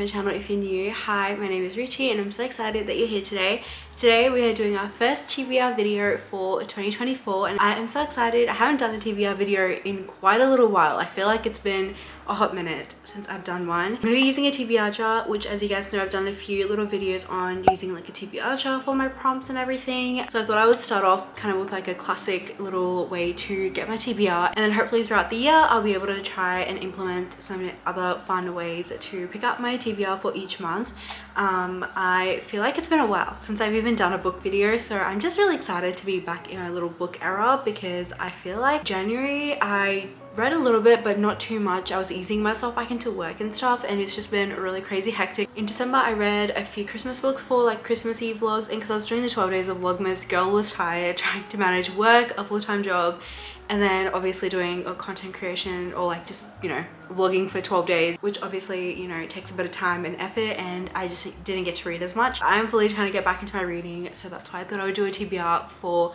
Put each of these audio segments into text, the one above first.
my channel if you're new. Hi, my name is Richie and I'm so excited that you're here today. Today we are doing our first TBR video for 2024 and I am so excited. I haven't done a TBR video in quite a little while. I feel like it's been a hot minute since I've done one. I'm going to be using a TBR jar, which as you guys know I've done a few little videos on using like a TBR jar for my prompts and everything. So I thought I would start off kind of with like a classic little way to get my TBR, and then hopefully throughout the year I'll be able to try and implement some other fun ways to pick up my TBR for each month. I feel like it's been a while since I've even done a book video, so I'm just really excited to be back in my little book era because I feel like January I read a little bit but not too much. I was easing myself back into work and stuff and it's just been really crazy hectic. In December I read a few Christmas books for like Christmas Eve vlogs, and because I was doing the 12 days of Vlogmas, girl was tired trying to manage work, a full-time job, and then obviously doing a content creation or like just, you know, vlogging for 12 days, which obviously, you know, takes a bit of time and effort, and I just didn't get to read as much. I'm fully trying to get back into my reading, so that's why I thought I would do a TBR for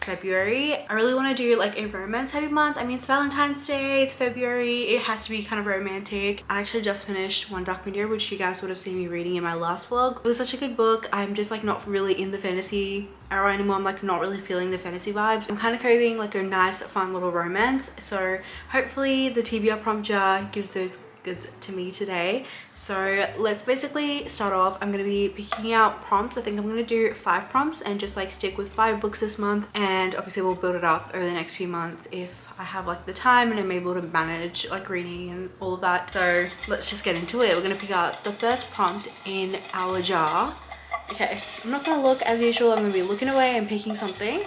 February. I really want to do like a romance heavy month. I mean, it's Valentine's Day, it's February, it has to be kind of romantic. I actually just finished One Dark Window, which you guys would have seen me reading in my last vlog. It was such a good book. I'm just like not really in the fantasy era anymore. I'm like not really feeling the fantasy vibes. I'm kind of craving like a nice fun little romance, so hopefully the TBR prompt jar gives those goods to me today. So let's basically start off. I'm going to be picking out prompts. I think I'm going to do 5 prompts and just like stick with 5 books this month, and obviously we'll build it up over the next few months if I have like the time and I'm able to manage like reading and all of that. So let's just get into it. We're going to pick out the first prompt in our jar. Okay, I'm not going to look as usual. I'm going to be looking away and picking something.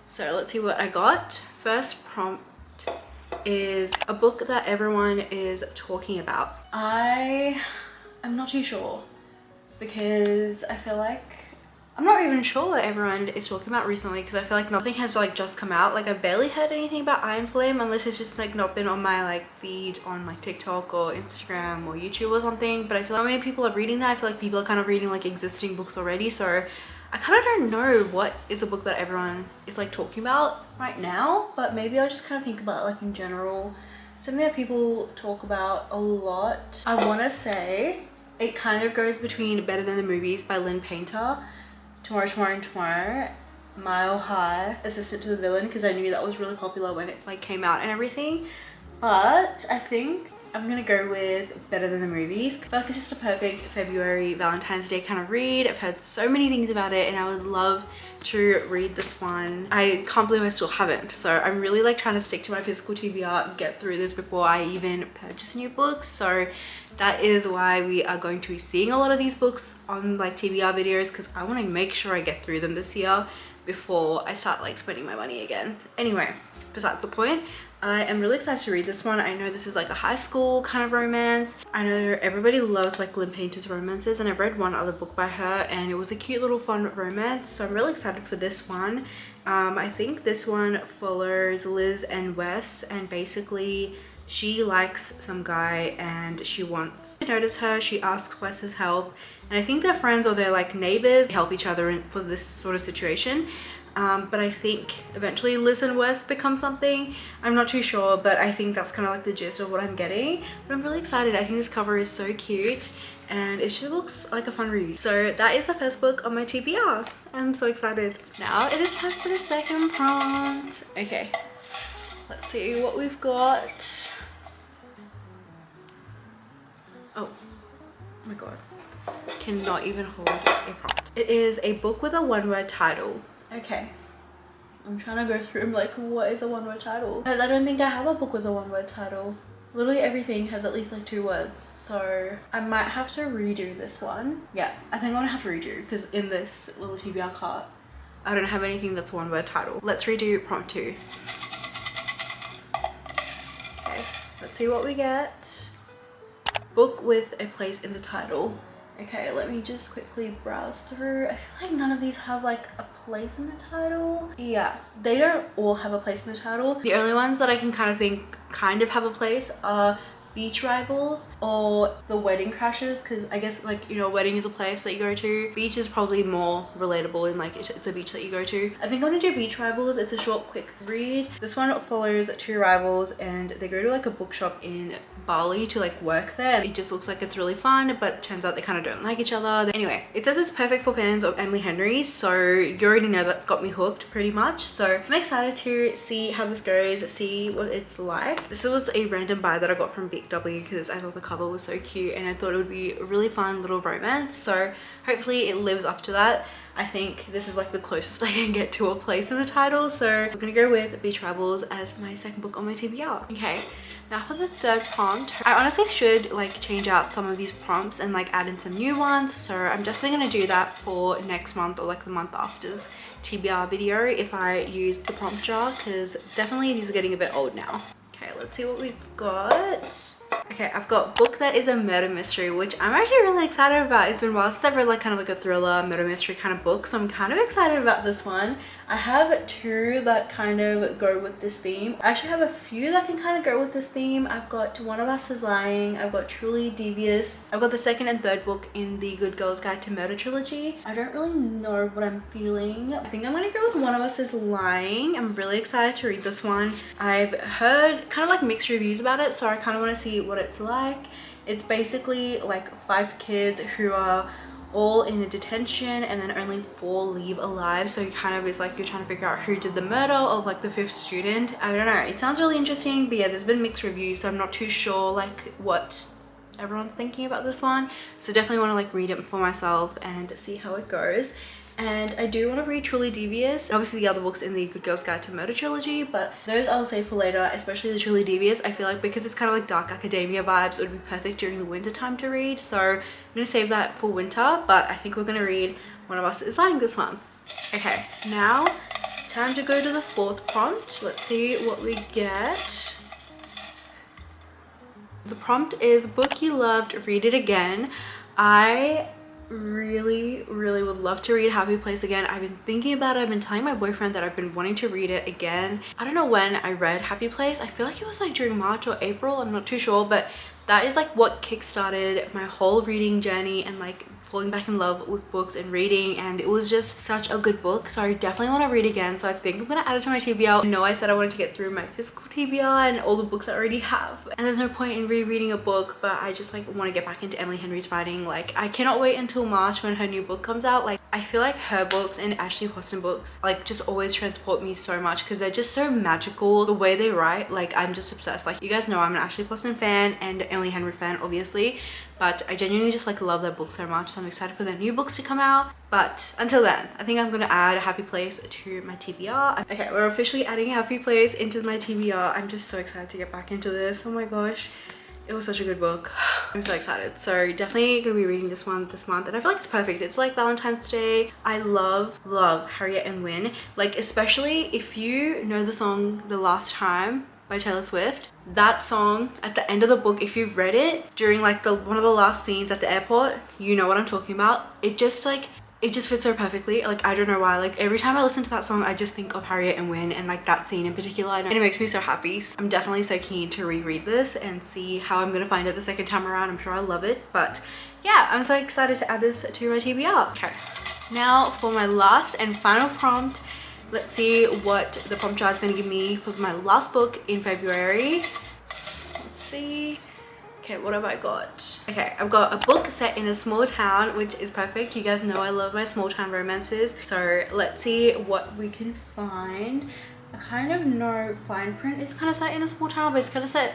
So let's see what I got. First prompt is a book that everyone is talking about. I'm not too sure because I feel like I'm not even sure what everyone is talking about recently, because I feel like nothing has like just come out. Like I've barely heard anything about Iron Flame unless it's just like not been on my like feed on like TikTok or Instagram or YouTube or something. But I feel like many people are reading that. I feel like people are kind of reading like existing books already, so I kind of don't know what is a book that everyone is like talking about right now, but maybe I'll just kind of think about like in general something that people talk about a lot. I want to say it kind of goes between Better Than the Movies by Lynn Painter, Tomorrow, Tomorrow and Tomorrow, Mile High, Assistant to the Villain, because I knew that was really popular when it like came out and everything. But I think I'm gonna go with Better Than the Movies. I feel like it's just a perfect February Valentine's Day kind of read. I've heard so many things about it and I would love to read this one. I can't believe I still haven't, so I'm really like trying to stick to my physical TBR, get through this before I even purchase new books. So that is why we are going to be seeing a lot of these books on like TBR videos, because I want to make sure I get through them this year before I start like spending my money again. Anyway, besides the point, I am really excited to read this one. I know this is like a high school kind of romance. I know everybody loves like Lynn Painter's romances, and I've read one other book by her and it was a cute little fun romance, so I'm really excited for this one. I think this one follows Liz and Wes, and basically she likes some guy and she wants to notice her. She asks Wes's help, and I think they're friends or they're like neighbors, help each other for this sort of situation. But I think eventually Liz and Wes become something. I'm not too sure, but I think that's kind of like the gist of what I'm getting. But I'm really excited. I think this cover is so cute and it just looks like a fun read. So that is the first book on my TBR. I'm so excited. Now it is time for the second prompt. Okay, let's see what we've got. Oh my god, cannot even hold a prompt. It is a book with a one-word title. Okay, I'm trying to go through like what is a one-word title, because I don't think I have a book with a one-word title. Literally everything has at least like 2 words, so I might have to redo this one. Yeah, I think I'm gonna have to redo, because in this little TBR cart I don't have anything that's a one-word title. Let's redo prompt 2. Okay, let's see what we get. Book with a place in the title. Okay, let me just quickly browse through. I feel like none of these have like a place in the title. Yeah, they don't all have a place in the title. The only ones that I can kind of think kind of have a place are Beach Rivals or The Wedding Crashers, because I guess like, you know, a wedding is a place that you go to. Beach is probably more relatable in like it's a beach that you go to. I think I'm gonna do Beach Rivals. It's a short quick read. This one follows 2 rivals and they go to like a bookshop in Bali to like work there. It just looks like it's really fun, but turns out they kind of don't like each other. Anyway, it says it's perfect for fans of Emily Henry, so you already know that's got me hooked pretty much. So I'm excited to see how this goes, see what it's like. This was a random buy that I got from Big W because I thought the cover was so cute and I thought it would be a really fun little romance, so hopefully it lives up to that. I think this is like the closest I can get to a place in the title, so we're gonna go with Beach Travels as my second book on my TBR. Okay, now for the third prompt. I honestly should like change out some of these prompts and like add in some new ones, so I'm definitely gonna do that for next month or like the month after's TBR video if I use the prompt jar, because definitely these are getting a bit old now. Okay, let's see what we've got. Okay, I've got Book That Is a Murder Mystery, which I'm actually really excited about. It's been a while since I've read like kind of like a thriller, murder mystery kind of book, so I'm kind of excited about this one. I have two that kind of go with this theme. I actually have a few that can kind of go with this theme. I've got One of Us Is Lying, I've got Truly Devious, I've got the second and third book in the Good Girls Guide to Murder trilogy. I don't really know what I'm feeling. I think I'm gonna go with One of Us Is Lying. I'm really excited to read this one. I've heard kind of like mixed reviews about it, so I kind of want to see what it's like. It's basically like 5 kids who are all in a detention and then only 4 leave alive, so it kind of is like you're trying to figure out who did the murder of like the 5th student. I don't know, it sounds really interesting, but yeah, there's been mixed reviews, so I'm not too sure like what everyone's thinking about this one, so definitely want to like read it for myself and see how it goes. And I do want to read Truly Devious, obviously the other books in the Good Girls Guide to Murder trilogy, but those I'll save for later, especially the Truly Devious. I feel like because it's kind of like dark academia vibes, it would be perfect during the winter time to read, so I'm going to save that for winter, but I think we're going to read One of Us Is Lying this month. Okay, now time to go to the 4th prompt. Let's see what we get. The prompt is Book You Loved, Read It Again. I really would love to read Happy Place again. I've been thinking about it. I've been telling my boyfriend that I've been wanting to read it again. I don't know when I read Happy Place. I feel like it was like during March or April, I'm not too sure, but that is like what kickstarted my whole reading journey and like falling back in love with books and reading, and it was just such a good book, so I definitely want to read again. So I think I'm gonna add it to my TBR. I know I said I wanted to get through my physical TBR and all the books I already have, and there's no point in rereading a book, but I just like want to get back into Emily Henry's writing. Like I cannot wait until March when her new book comes out. Like I feel like her books and Ashley Hostin books like just always transport me so much because they're just so magical the way they write. Like I'm just obsessed. Like you guys know I'm an Ashley Hostin fan and Emily Henry fan obviously, but I genuinely just like love their books so much, so I'm excited for their new books to come out. But until then, I think I'm gonna add Happy Place to my TBR. Okay, we're officially adding Happy Place into my TBR. I'm just so excited to get back into this. Oh my gosh, it was such a good book. I'm so excited. So definitely gonna be reading this one this month, and I feel like it's perfect. It's like Valentine's Day. I love Harriet and Win, like especially if you know the song The Last Time by Taylor Swift. That song at the end of the book, if you've read it during like one of the last scenes at the airport, you know what I'm talking about. It just fits so perfectly. Like I don't know why, like every time I listen to that song I just think of Harriet and Win and like that scene in particular, and it makes me so happy. So I'm definitely so keen to reread this and see how I'm gonna find it the second time around. I'm sure I'll love it, but yeah, I'm so excited to add this to my TBR. Okay, now for my last and final prompt. Let's see what the prompt jar is going to give me for my last book in February. Let's see. Okay, what have I got? Okay, I've got a book set in a small town, which is perfect. You guys know I love my small town romances. So let's see what we can find. I kind of know Fine Print is kind of set in a small town, but it's kind of set...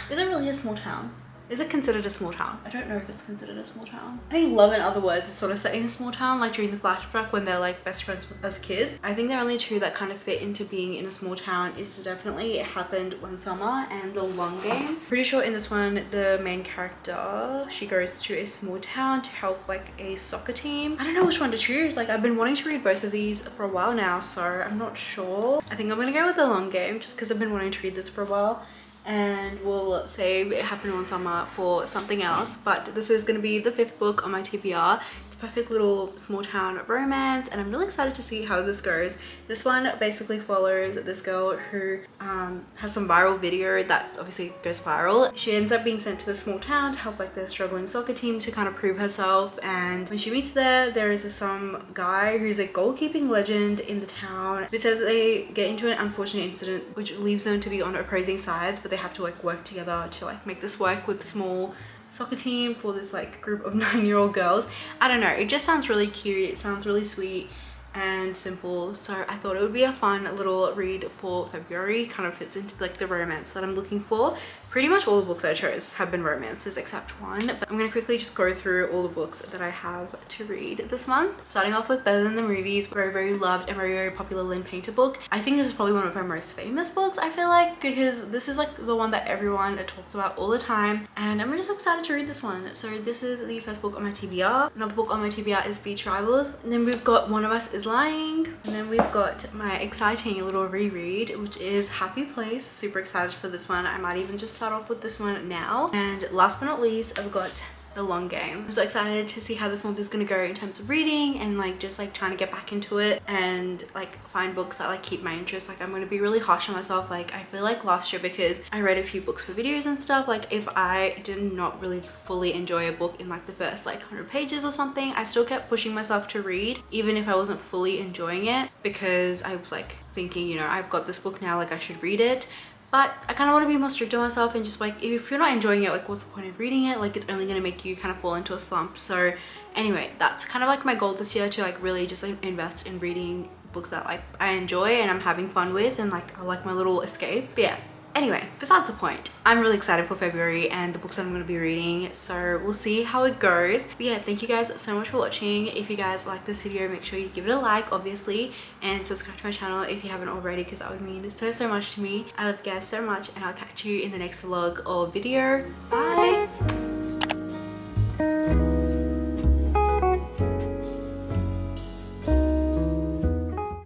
Is it really a small town? Is it considered a small town? I don't know if it's considered a small town. I think Love and Other Words is sort of set in a small town, like during the flashback when they're like best friends as kids. I think the only two that kind of fit into being in a small town is definitely It Happened One Summer and The Long Game. Pretty sure in this one, the main character, she goes to a small town to help like a soccer team. I don't know which one to choose. Like I've been wanting to read both of these for a while now, so I'm not sure. I think I'm gonna go with The Long Game just because I've been wanting to read this for a while. And we'll save It Happened One Summer for something else, but this is going to be the 5th book on my TBR. It's a perfect little small town romance, and I'm really excited to see how this goes. This one basically follows this girl who has some viral video that obviously goes viral. She ends up being sent to the small town to help like the struggling soccer team to kind of prove herself, and when she meets there is some guy who's a goalkeeping legend in the town. It says they get into an unfortunate incident which leaves them to be on opposing sides, but they they have to like work together to like make this work with the small soccer team for this like group of 9-year-old girls. I don't know, it just sounds really cute, it sounds really sweet and simple, so I thought it would be a fun little read for February. Kind of fits into like the romance that I'm looking for. Pretty much all the books I chose have been romances except one, but I'm gonna quickly just go through all the books that I have to read this month. Starting off with Better Than the Movies, very loved and very popular Lynn Painter book. I think this is probably one of her most famous books, I feel like, because this is like the one that everyone talks about all the time, and I'm just excited to read this one. So this is the first book on my TBR. Another book on my TBR is Beach Rivals, and then we've got One of Us is Lying, and then we've got my exciting little reread, which is Happy Place. Super excited for this one. I might even just start off with this one now. And last but not least, I've got The Long Game. I'm so excited to see how this month is gonna go in terms of reading and like just like trying to get back into it and like find books that like keep my interest. Like I'm gonna be really harsh on myself. Like I feel like last year, because I read a few books for videos and stuff, like if I did not really fully enjoy a book in like the first like 100 pages or something, I still kept pushing myself to read even if I wasn't fully enjoying it, because I was like thinking, you know, I've got this book now, like I should read it. But I kind of want to be more strict on myself and just like, if you're not enjoying it, like what's the point of reading it? Like it's only going to make you kind of fall into a slump. So anyway, that's kind of like my goal this year, to like really just like invest in reading books that like I enjoy and I'm having fun with, and like I like my little escape. But yeah, anyway, besides the point, I'm really excited for February and the books that I'm going to be reading, so we'll see how it goes. But yeah, thank you guys so much for watching. If you guys like this video, make sure you give it a like, obviously, and subscribe to my channel if you haven't already, because that would mean so much to me. I love you guys so much, and I'll catch you in the next vlog or video. Bye!